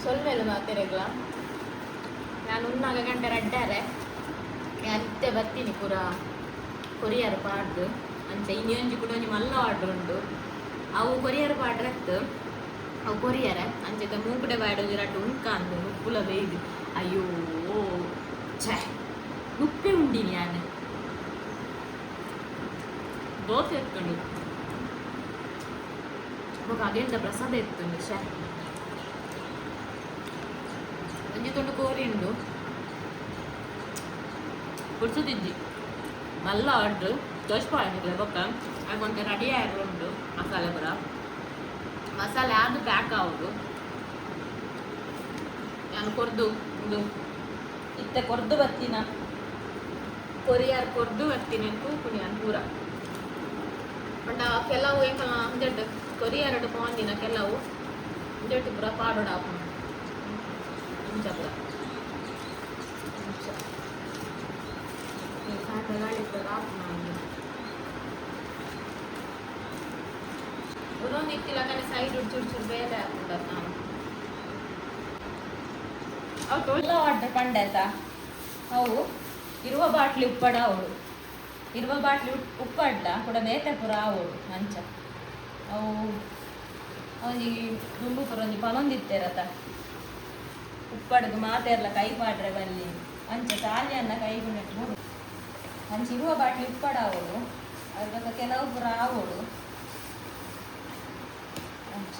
ಸೊಲ್ಮೆಲ್ಲ ಮಾತಿರಗ್ಲ ನಾನು ಉನ್ನಾಗ ಗಂಟೆ ರಡ್ಡಾರೆ ಅತ್ತೆ ಬರ್ತೀನಿ ಪೂರ ಕೊರಿಯರ್ ಪಾಡ್ದು ಅಂಚೆ ಇನ್ನೊಂಜಿ ಕೂಡ ಒಂಜಿ ಮಲ್ಲ ಆರ್ಡ್ರ್ ಉಂಡು ಅವು ಕೊರಿಯರ್ ಪಾಡ್ರೆ ಅವು ಕೊರಿಯರೆ ಅಂಚೆ ಮೂಕುಡೆ ಬಾಡೋದು ರಡ್ಡು ಉಣ್ಕಾಂದು ಉಪ್ಪುಲ ಬೇಯ್ದು ಅಯ್ಯೋ ಛೇ ಉಪ್ಪೆ ಉಂಡಿನಿ ನಾನು ದೋಸೆ ಎತ್ಕೊಂಡು ಅದೆಂತ ಪ್ರಸಾದ ಎತ್ತುಂಡು ಛೇ ಒಂಜಿ ತುಂಡು ಕೋರಿ ಉಂಡು ಕುಡ್ಸುತ್ತಿದ್ದಿ ಮಲ್ಲ ಆರ್ಡ್ರ್ ತೋರಿಸ್ಕೊಳ್ಳಿ ಬೊಕ್ಕ ಅದೊಂಥ ರೆಡಿ ಆರ್ಡ್ರ್ ಉಂಡು ಮಸಾಲೆ ಪುರ ಮಸಾಲೆ ಅದು ಪ್ಯಾಕ್ ಆಗೋದು ನಾನು ಕೊರ್ದು ಒಂದು ಇತ್ತೆ ಕೊರ್ದು ಬರ್ತೀನ ಕೊರಿಯರ್ ಕೊರ್ದು ಬರ್ತೀನಿ ತೂಪುನಿ ನಾನು ಪೂರ ಪಂಡ ಕೆಲವು ಏಕಲ್ಲ ಅಂಜೆಟ್ ಕೊರಿಯರ್ ಪೋಂದಿನ ಕೆಲವು ಅಂಜೆಟ್ ಪೂರ ಪಾಡೋಡ ಹಾಕೋಣ ಇಂಚ ಪೂರ ಸಾಕಾಗಿ ಪೂರ ಹಾಕೋಣ ಒಂದೊಂದು ಇತ್ತಿಲ್ಲ ಕಡೆ ಸೈಡ್ ಚೂರು ಚೂರು ಬೇರೆ ಹಾಕ್ಬಿಟ್ಟ ನಾನು ಅವು ತೊಳ್ಳ ಆರ್ಡ್ರ್ ಪಂಡಾಯ್ತಾ ಅವು ಇರುವ ಬಾಟ್ಲಿ ಉಪ್ಪಡ ಅವಳು ಇರುವ ಬಾಟ್ಲಿ ಉಪ್ಪಡ್ಲ ಕೂಡ ಬೇತೆ ಪುರ ಅವಳು ಮಂಚ ಅವು ಅವನಿಗೆ ದುಂಬು ಪುರ ಒಂದು ಪಲೊಂದಿತ್ತೇರತ ಉಪ್ಪಡ್ದು ಮಾತೆರ್ಲ ಕೈ ಪಾಡ್ರೆ ಬಲ್ಲಿ ಅಂಚ ಸಾಲಿ ಅನ್ನ ಕೈಗೂ ನೆಟ್ಟು ಅಂಚ ಇರುವ ಬಾಟ್ಲಿ ಉಪ್ಪಡ ಅವಳು ಅದ್ರ ಕೆಲವು ಪುರ ಅವಳು ಅಂಚ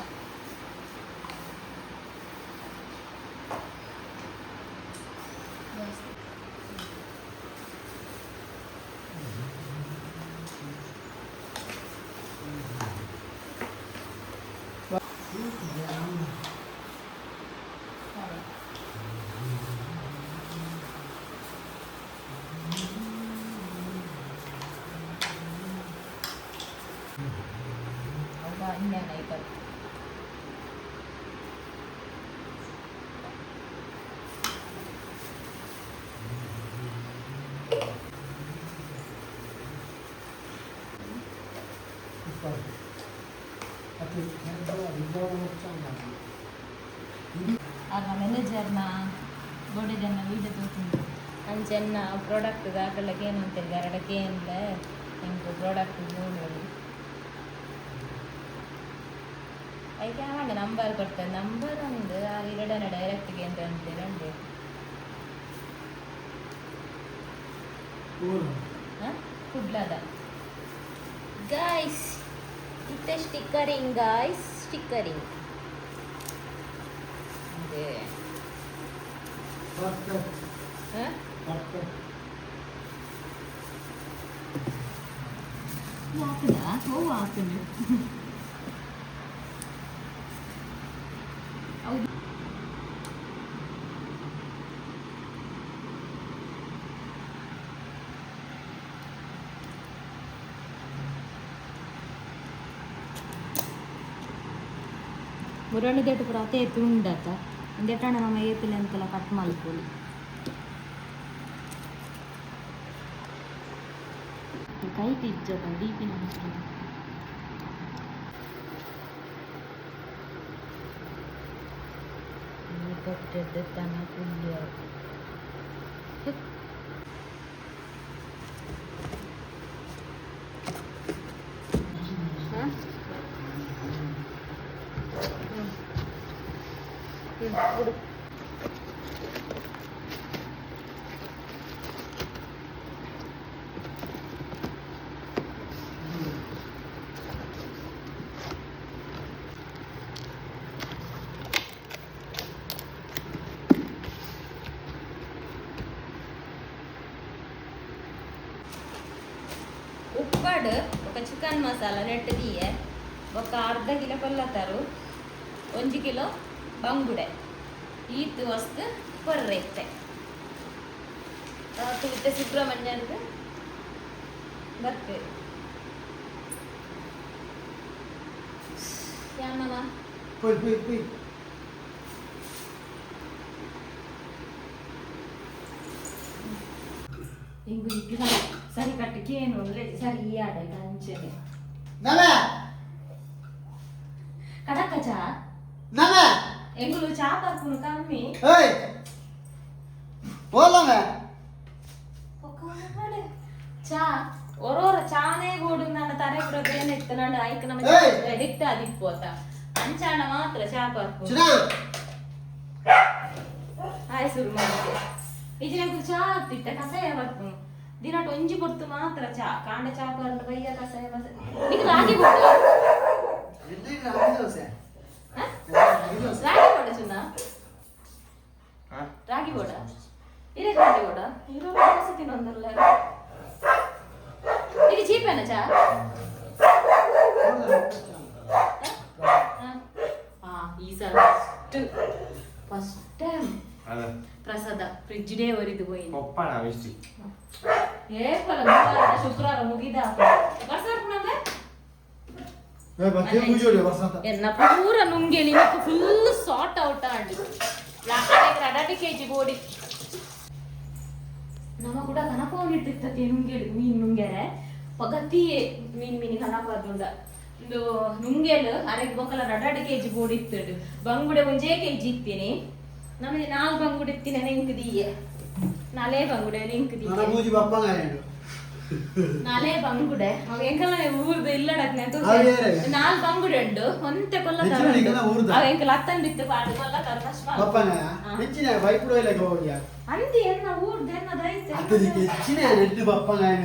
ಇನ್ನೇನಾಯ್ತು ಆಗ ಮ್ಯಾನೇಜರ್ನ ಗೋಡೆದನ್ನ ವೀಡಿಯೋ ತೋರಿಸಿದ್ದು ಅಂಚೆನ್ನ ಪ್ರಾಡಕ್ಟ್ ದಾಖಲೆಗೆ ಏನು ಅಂತಿಲ್ಲ ಎರಡಕ್ಕೆ ಏನಿಲ್ಲ ನಿಮ್ಗೆ ಪ್ರಾಡಕ್ಟ್ ನೋಡಿ ಅದಕ್ಕೆ ಆಗ ನಂಬರ್ ಕೊಡ್ತಾರೆ ನಂಬರ್ ಒಂದು ಆ ಎರಡನ್ನ ಡೈರೆಕ್ಟ್ಗೆ ಅಂತ ಅಂತೀರ ಕುಡ್ಲದ ಗಾಯ್ಸ್ ಇತ್ತೆ ಸ್ಟಿಕ್ಕರಿಂಗ್ ಗಾಯ್ಸ್ ಸ್ಟಿಕ್ಕರಿಂಗ್ ಅದೇ ಹಾಕದ ಹೋ ಹಾಕದು ಹೌದು ಮುರಣಿದೇಟು ಪುರ ಅತೆ ಎತ್ತು ಉಂಡತ್ತ ಒಂದೆಟ್ಟಣ ನಮ್ಮ ಏಪಿಲೆ ಅಂತೆಲ್ಲ ಕಟ್ ಮಾಡ್ಕೊಳ್ಳಿ ಕೈ ತಿಜ್ಜದ ಡಿಪಿ ಕೊಟ್ಟಿದ್ದೆ ತನ್ನ ಪುಲ್ಯ ఉప్పాడు ఒక చికెన్ మసాలా రెట్ తీయే ఒక అర్ధ కిలో కొల్లతారు 1 కిలో ಬಂಗುಡೆ ಈತು ವಸ್ತು ಕೊರ್ರೆತ್ತೆ ತುತ್ತೆ ಸುಬ್ರಹ್ಮಣ್ಯನ್ಗೆ ಬರ್ತೇವೆ ಯಾಮನ ಪೊಯ್ ಹಿಂಗೆ ಸರಿ ಕಟ್ಟಕ್ಕೆ ಏನು ಅಂದ್ರೆ ಸರಿ ಆಡ ಕಂಚನೆ ನವೆ ಕಡಕಚ ನವೆ ಎಂಗುಲು ಚಾ ಬರ್ಪುನು ಕಮ್ಮಿ ಏಯ್ ಓಲಂಗ ಚಾ ಒರೋರ ಚಾನೇ ಗೋಡು ನನ್ನ ತರೆ ಬಿಡೋದು ಏನಿತ್ತು ನಾನು ಐಕ್ ನಮ್ಮ ಎಡಿಕ್ಟ್ ಆದಿಪ್ಪೋತ ಅಂಚಾಣ ಮಾತ್ರ ಚಾ ಬರ್ಪು ಆಯ್ ಶುರು ಮಾಡಿದೆ ಇಜಿನ ಚಾ ಆಗ್ತಿತ್ತ ಕಸಾಯ ಬರ್ಪು ದಿನ ಒಂಜಿ ಕೊಡ್ತು ಮಾತ್ರ ಚಾ ಕಾಂಡ ಚಾ ಬರ್ದು ಬಯ್ಯ ಕಸಾಯ ಇದು ರಾಗಿ ಬೋಡ ರಾಗಿ ಬೋಡ ಚುನ್ನ ರಾಗಿ ಬೋಡ ಇರೇ ರಾಗಿ ಬೋಡ ಇರೋ ತಿನ್ನೊಂದಲ್ಲ ಇದು ಚೀಪೇನ ಚಾ ಈ ಸಲ ಫಸ್ಟ್ ಟೈಮ್ ಪ್ರಸಾದ ಫ್ರಿಜ್ ಡೇ ಒರಿದು ಹೋಯಿ ಶುಕ್ರವಾರ ಮುಗಿದ ಎನ್ನ ಪೂರ ನುಂಗೆಲಿ ಫುಲ್ ಸಾರ್ಟ್ ಔಟ್ ಆಂಡ್ ಅಡಾಟಿ ಕೆಜಿ ಬೋಡಿ ನಮ್ಮ ಕೂಡ ಕನಪವನ್ ಇಟ್ಟಿರ್ತತಿ ನುಂಗೆಲಿ ಮೀನ್ ನುಂಗೆರೆ ಪಗತಿ ಮೀನ್ ಕನಪದ ಒಂದು ನುಂಗೆಲು ಅರೆಗ್ ಬೊಕ್ಕಲ ಅಡಾಟಿ ಕೆಜಿ ಬೋಡಿ ಇತ್ತಡು ಬಂಗುಡೆ ಒಂಜೇ ಕೆಜಿ ಇತ್ತೀನಿ ನಮಗೆ 4 ಬಂಗುಡೆ ಇತ್ತೀನಿ ನೆಂಕದಿಯೇ ನಾಲೇ ಬಂಗುಡೆ ನೆಂಕದಿಯೇ ನಾಲೇ ಬಂಗುಡೆ ಅವ ಎಂಕಲ್ಲ ಊರ್ದು ಇಲ್ಲಡಕ್ನೆ 4 ಬಂಗುಡೆ ಉಂಡು ಒಂತೆ ಕೊಲ್ಲ ಅವ ಎಂಕಲ ಹತ್ತನ್ ಬಿತ್ತು ಪಾಡು ಕೊಲ್ಲ ತರ್ನಷ್ಟ ಅಂದಿ ಎನ್ನ ಊರ್ದು ಎನ್ನದ ಐತೆ ಪಪ್ಪಂಗಾಯಿ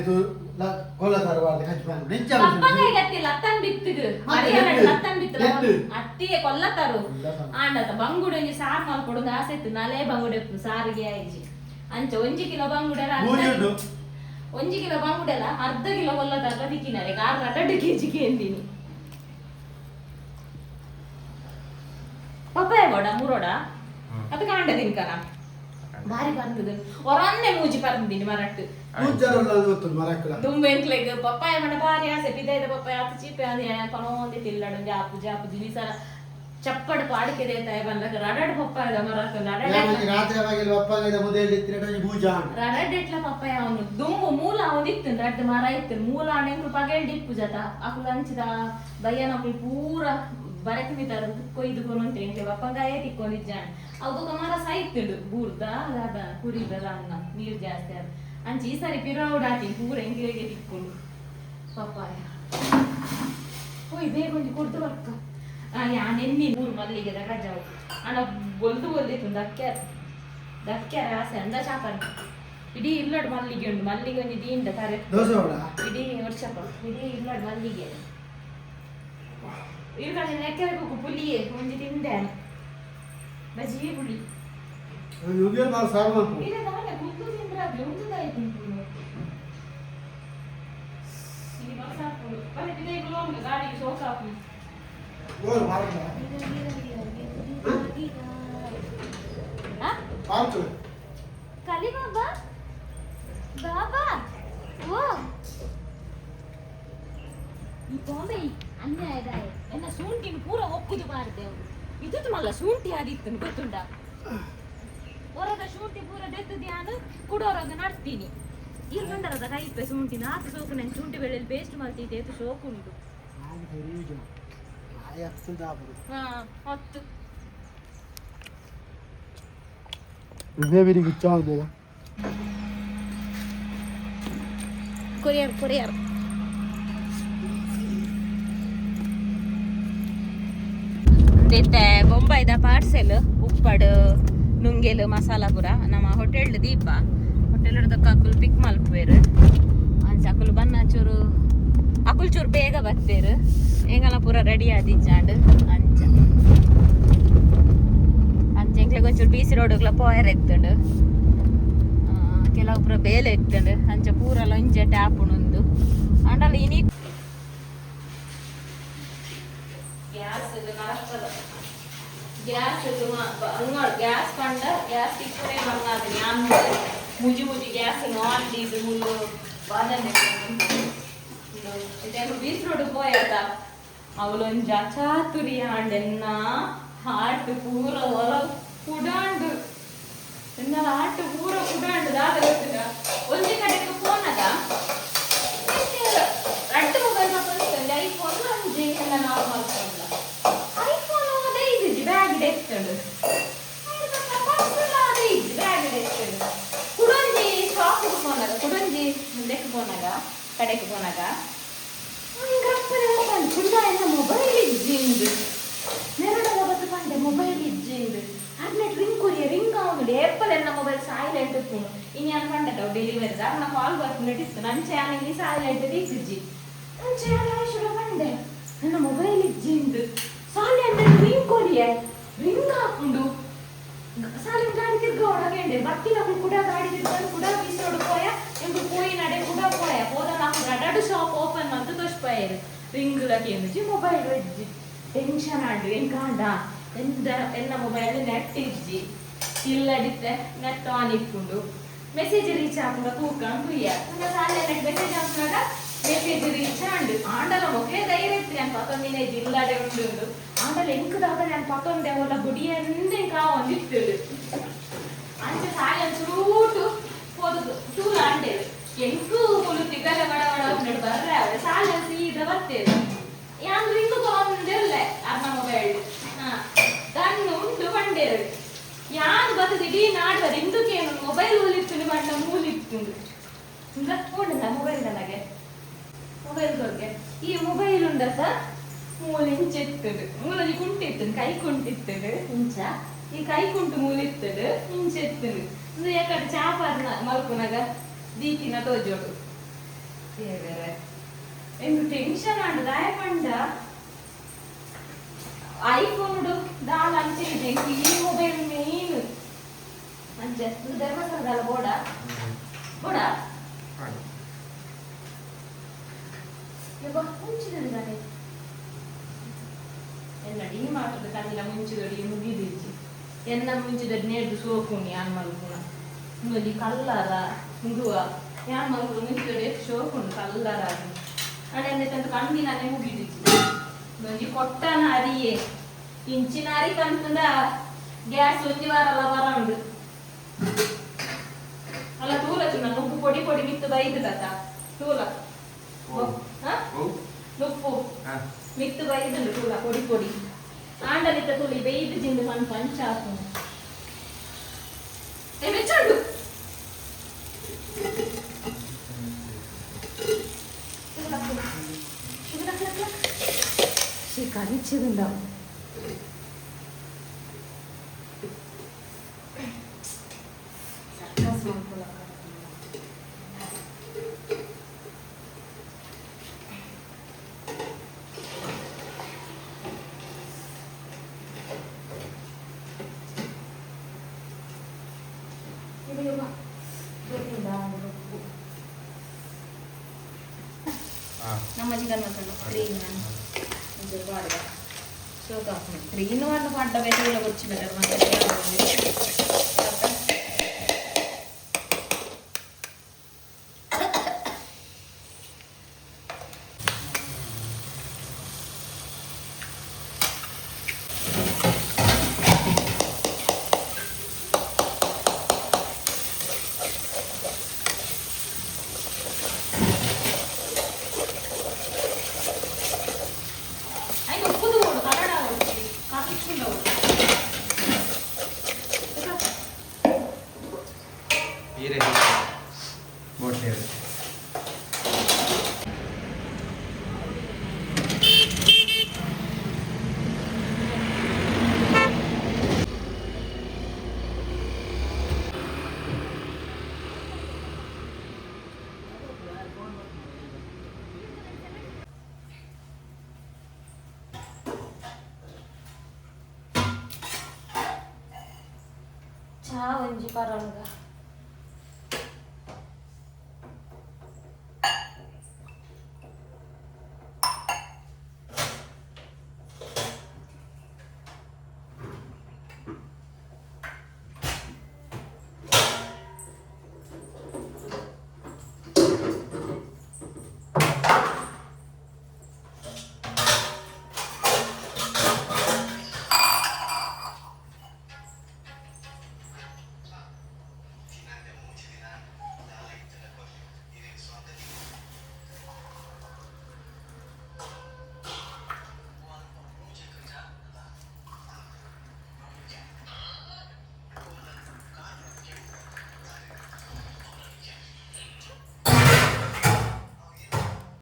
ಗತ್ತಿಲ್ಲ ಹತ್ತನ್ ಬಿತ್ತಿದು ಹತ್ತನ್ ಬಿತ್ತು ಅತ್ತಿಗೆ ಕೊಲ್ಲ ತರು ಆಂಡತ ಬಂಗುಡೆ ಸಾರು ಮಲ್ಕೊಡು ಆಸೆ ಇತ್ತು ನಾಲೇ ಬಂಗುಡೆ ಸಾರಿಗೆ ಆಯ್ಜಿ ಅಂಚ 1 ಕಿಲೋ ಬಂಗುಡೆ 1 ಕಿಲೋ ಬಂಗುಡೆಲ್ಲ ಅರ್ಧ ಕಿಲೋ ಕೊಲ್ಲ ತರ್ಲ ದಿಕ್ಕಿನಾರೆ 2 ಕೆಜಿಗೆ ಎಂದಿನಿ ಪಪ್ಪಾಯ ಬೋಡ ಮೂರೋಡ ಅದು ಕಾಂಡ ತಿನ್ಕನ ಬಾರಿ ಬಂದದು ಒರನ್ನೆ ಮೂಜಿ ಪರ್ದಿನಿ ಮರಟ್ಟು ದುಂಬೆಂಕ್ಲೆಗ್ ಪಪ್ಪಾಯ ಮಡ ಬಾರಿ ಆಸೆ ಪಿದೈದ ಪಪ್ಪಾಯ ಆತ ಚೀಪೆ ಅದೇ ಪನೋಂದಿ ತಿಲ್ಲಡು ಜಾಪು ಜಾಪು ದಿನಿಸರ ಚಪ್ಪಡ ಪಾಡಿಕೆ ದೇತಾಯ ಬಂದಾಗ ರಡಡ್ ಪಪ್ಪಾಯದ ಮರಟ್ಟು ರಡಡ್ಲ ಪಪ್ಪಾಯ ಅವನು ದುಂಬು ಮೂಲ ಅವನಿತ್ತು ರಡ್ಡು ಮರ ಇತ್ತು ಮೂಲ ಅಣೆಂಕು ಪಗೆಲ್ ಡಿಪ್ಪು ಜತ ಅಕುಲು ಹಂಚಿದ ಬಯ್ಯನ ಅಕುಲು ಪೂರ ಬರಕೆ ಮಿತಾರ ಕೊಯ್ದುಕೊಂಡು ಅಂತ ಪಪ್ಪಂಗಾಯೇ ತಿಕ್ಕೊಂಡಿದ್ದಾನೆ ಅವಕ್ಕೆ ಮರ ಸಾಯ್ತಿಡು ಬೂರ್ದ ಅದ ಕುರಿದ ಅನ್ನ ನೀರು ಜಾಸ್ತಿ ಆದ ಅಂಚಿ ಈ ಸರಿ ಪಿರೌಡ್ ಹಾಕಿ ಪೂರ ಎಂಗಿಗೆ ತಿಕ್ಕೊಂಡು ಪಪ್ಪಾಯ ಹೋಯ್ ಬೇಗ ಒಂದು ಕೊಡ್ದು ಬರ್ಕ ಯಾನೆನ್ನಿ 3 ಮಲ್ಲಿಗೆ ರಜಾವು ಅಣ್ಣ ಬೊಲ್ದಿತ್ತು ದಕ್ಕ್ಯಾರ ಆಸೆ ಅಂದ ಚಾಪನ್ ಇಡೀ ಇಲ್ಲಡ್ ಮಲ್ಲಿಗೆ ಉಂಟು ಮಲ್ಲಿಗೆ ಒಂದು ದೀಂಡ ತಾರೆ ಇಡೀ ವರ್ಷಪ್ಪ ಇಡೀ ಇಲ್ಲಡ್ ಮಲ್ಲಿಗೆ ಇರ್ಕಂಡು ನೆಕ್ಕೆಬೇಕು ಪುಲಿಯೇ ಒಂಜಿ ತಿಂಡೆ ಬಜಿ ಪುಳಿ ಗಾಡಿ ಸೋಕಾಪು ಕಲಿ ಬಾಬಾ ಬಾಬಾ ಓ ಈ ಬಾಂಬೆ ಅನ್ಯಾಯದಾಯ ಎನ್ನ ಶುಂಠಿನ ಪೂರ ಒಕ್ಕುದು ಬಾರದೆ ಅವರು ಇದು ಮಲ್ಲ ಶುಂಠಿ ಆದಿತ್ತು ಗೊತ್ತುಂಡ ಹೊರದ ಶುಂಠಿ ಪೂರ ದೆತ್ತದ್ಯಾನು ಕುಡೋರದ ನಡ್ತೀನಿ ಇರ್ಗಂಡರದ ಕೈಪೆ ಶುಂಠಿನ ಆತು ಸೋಕು ನಂಗೆ ಶುಂಠಿ ಬೆಳೆಯಲ್ಲಿ ಪೇಸ್ಟ್ ಮಾಡ್ತಿದ್ದೆ ಅದು ಸೋಕುಂಟು ಹಾ 10 ಕೊರಿಯರ್ ಮತ್ತೆ ಬೊಂಬಾಯ್ದ ಪಾರ್ಸೆಲ್ ಉಪ್ಪಡು ನುಂಗೆಲು ಮಸಾಲ ಪೂರ ನಮ್ಮ ಹೋಟೆಲ್ ದೀಪ ಹೋಟೆಲ್ ಹಿಡ್ದಕ್ಕೆ ಅಕುಲು ಪಿಕ್ ಮಲ್ಪೇರು ಅಂಚ ಅಕುಲು ಬನ್ನ ಚೂರು ಅಕುಲ್ ಚೂರು ಬೇಗ ಬರ್ತೇರು ಎಂಗಲ್ಲ ಪೂರ ರೆಡಿ ಆದಿಜ್ಜಾಂಡು ಅಂಚ ಎಂಕ್ಲೆಗೆ ಒಂಚೂರು ಬೀಸಿ ರೋಡ್ಗಳ ಪೋಯರ್ ಎತ್ತುಂಡು ಕೆಲವು ಪೂರ ಬೇಲೆ ಎತ್ತುಂಡು ಅಂಚ ಪೂರ ಲೊಂಜೆ ಟ್ಯಾಪ್ ಉಂಡು ಅಂಡಲ್ಲ ಇನಿ ಗ್ಯಾಸ್ ಕಂಡ ಗ್ಯಾಸ್ ತಿಕ್ಕನೆ ಬಂಗಾದ್ರಿ ಮುಜಿ ಗ್ಯಾಸ್ ನಾನ್ ಇದು ಮುಳ್ಳು ಬಾದನೆ ಬೀಸ್ರೋಡು ಪೋಯತ್ತ ಅವಳೊಂಜ ಚಾತುರಿ ಆಂಡೆನ್ನ ಹಾಟ್ ಪೂರ ಹೊಲ ಕುಡಾಂಡು ಎನ್ನ ಹಾಟ್ ಪೂರ ಕುಡಾಂಡು ದಾದ ಗೊತ್ತಿಲ್ಲ ಒಂದೇ ಕಡೆಗೆ ಫೋನದ ರೆಡ್ ಮೊಬೈಲ್ ಐಫೋನ್ ಅಂಜಿ ಎಲ್ಲ ನಾರ್ಮಲ್ ಫೋನ್ ಐಫೋನ್ ಬ್ಯಾಗ್ ಎತ್ತಡು ಕುಡೊಂಜಿ ಶಾಪಿಗೆ ಪೋನಾಗ ಕುಡೊಂಜಿ ಮುಂದಕ್ಕೆ ಪೋನಾಗ ಕಡೆಗೆ ಪೋನಾಗ ಕುಂದ ಎಲ್ಲ ಮೊಬೈಲ್ ಇಜ್ಜಿಂದು ನೆರಡಲ್ಲ ಬತ್ತು ಪಂಡೆ ಮೊಬೈಲ್ ಇಜ್ಜಿಂದು ಅದ್ನೆಟ್ ರಿಂಗ್ ಕೊರಿಯ ರಿಂಗ್ ಆಗುಂಡು ಏಪಲ್ ಎಲ್ಲ ಮೊಬೈಲ್ ಸೈಲೆಂಟ್ ಇಪ್ಪುಂಡು ಇನ್ನು ಏನು ಪಂಡದ ಡೆಲಿವರಿ ಅವನ ಕಾಲ್ ಬರ್ಕೊಂಡು ಇತ್ತು ನನ್ನ ಚಾನಲ್ಗೆ ಸೈಲೆಂಟ್ ಇಜ್ಜಿ ನನ್ನ ಚಾನಲ್ ಶುರು ಪಂಡೆ ನನ್ನ ಮೊಬೈಲ್ ಇಜ್ಜಿಂದು ಸೈಲೆಂಟ್ ರಿಂಗ್ ಕೊರಿಯ ರಿಂಗ್ ಹಾಕೊಂಡು ಸಾಲಿನ ಗಾಡಿ ತಿರ್ಗೋಡಾಗೆ ಬತ್ತಿನ ಕೂಡ ಗಾಡಿ ತಿರ್ಕೊಂಡು ಕೂಡ ಬೀಸೋಡು ಪೋಯ ಎಂಬ ಪೋಯಿ ನಡೆ ಕೂಡ ಪೋಯ ಹೋದ ನಾವು ರಡಡು ಶಾಪ್ ಓಪನ್ ಮಂತು ತೋಷ್ಪಾಯರು ರಿಂಗ್ ಲಕ್ಕಿ ಮೊಬೈಲ್ ಇಜ್ಜಿ ಟೆನ್ಷನ್ ಆಡು ಹೆಂಗ್ ಕಾಂಡ ಎಂದ ಎಲ್ಲ ಮೊಬೈಲ್ ನೆಟ್ ಇಜ್ಜಿ ಇಲ್ಲಡಿತ್ತೆ ನೆಟ್ ಆನ್ ಇಟ್ಕೊಂಡು ಮೆಸೇಜ್ ರೀಚ್ ಹಾಕೊಂಡು ತೂಕೊಂಡು ಕುಯ್ಯ ಸಾಲ ನೆಟ್ ಮೆಸೇಜ್ ಹಾಕಿದಾಗ ಮೆಸೇಜ್ ರೀಚ್ ಆಂಡು ಆಂಡಲ ಮೊಕ್ಲೆ ಧೈರ್ಯ ಇತ್ತು ನಾನು ಪತ್ತೊಂದಿನ ಇಲ್ಲಡೆ ಉಂಡು ಆಂಡಲ ಎಂಕದಾಗ ನಾನು ಪತ್ತೊಂದೆ ಅವಳ ಗುಡಿಯ ಎಂದೆ ಕಾವೊಂದಿತ್ತು ಅಂಚ ಸಾಲ ಚೂಟು ಹೋದುದು ಚೂರು ಆಂಡೇರು ಎಂಕು ಹುಳು ತಿಗಲ ಬಡ ಬಡ ಉಂಡು ಬರ್ರೆ ಅವಳು ಸಾಲ ಸೀದ ಬರ್ತೇವೆ ಯಾನ್ ರಿಂಗ್ ತೊಗೊಂಡಿರಲ್ಲ ಅರ್ನ ಮೊಬೈಲ್ ಗಣ್ಣು ಉಂಟು ಬಂಡೇರು ಯಾನ್ ಬರ್ತದೆ ಇಡೀ ನಾಡ ರಿಂದುಕ್ಕೆ ಮೊಬೈಲ್ ಊಲಿತ್ತು ಬಂಡ ಮೂಲಿತ್ತು ಉಂಡ ಮೊಬೈಲ್ ನನಗೆ ಮೊಬೈಲ್ ಕೊರ್ಗೆ ಈ ಮೊಬೈಲ್ ಉಂಡ ಸಹ ಮೂಲೆ ಇಂಚೆತ್ತದು ಮೂಲಲ್ಲಿ ಕುಂಟಿತ್ತು ಕೈ ಕುಂಟಿತ್ತದು ಇಂಚ ಈ ಕೈ ಕುಂಟು ಮೂಲಿತ್ತದು ಇಂಚೆತ್ತದು ಇದು ಯಾಕಡೆ ಚಾಪಾರ್ನ ಮಲ್ಪುನಾಗ ದೀಪಿನ ತೋಜೋಡು ಬೇರೆ ಎಂದು ಟೆನ್ಷನ್ ಆಂಡು ದಾಯ ಪಂಡ ಐಫೋನ್ ದಾಲ ಅಂಚೆ ಇದೆ ಈ ಮೊಬೈಲ್ ಮೇನ್ ಅಂಚೆ ಧರ್ಮಸ್ಥಳದ ಬೋಡ ಬೋಡ ಮುಂಚಿದಾನೆ ಎಲ್ಲ ಡಿ ಮಾಟದ ಕಣ್ಣಿನ ಮುಂಚಿದಡಿ ಮುಗಿದಿಚ್ಚಿ ಎನ್ನ ಮುಂಚಿದಡಿ ನೇರ್ದು ಸೋಕುನಿ ಯಾನ್ ಮಲ್ಪುನ ಮುಂದಿ ಕಲ್ಲರ ಮುಡುವ ಯಾನ್ ಮಲ್ಪುನ ಮುಂಚಿದಡಿ ಸೋಕುಂಡು ಕಲ್ಲರ ಅಡೆಂತ ಕಣ್ಣಿನೇ ಮುಗಿದಿಚ್ಚಿ ಒಂಜಿ ಕೊಟ್ಟನ ಅರಿಯೇ ಇಂಚಿನ ಅರಿ ಕಂತಂದ ಗ್ಯಾಸ್ ಒಂಜಿ ವಾರಲ್ಲ ಬರಂಡು ಅಲ್ಲ ತೂಲ ಚುನ ನುಗ್ಗು ಪೊಡಿ ಪೊಡಿ ಮಿತ್ತು ಬೈದು ಕಥ ತೂಲ ನುಪ್ಪು ಮಿತ್ತು ಬೈದಂಡು ತೂಲ ಪೊಡಿ ಪೊಡಿ ಆಂಡಲಿತ್ತ ತೂಲಿ ಬೇಯ್ದು ಜಿಂದು ಮಣ್ಣು ಪಂಚ ಹಾಕು ಮೆಚ್ಚಂಡು ಕಲಿಚದುಂಡಾವು ಸರ್ಕಸ್ ಮಾಡ್ಕೊಳ್ಳ ನಮ್ಮ ಚಿಕನ್ ಮಸಾಲ ಕ್ರೀಮ್ ക്രീം പറഞ്ഞ പണ്ട പേര് കുറച്ച് ಚಾ ಒಂಜಿ ಪರಂಗ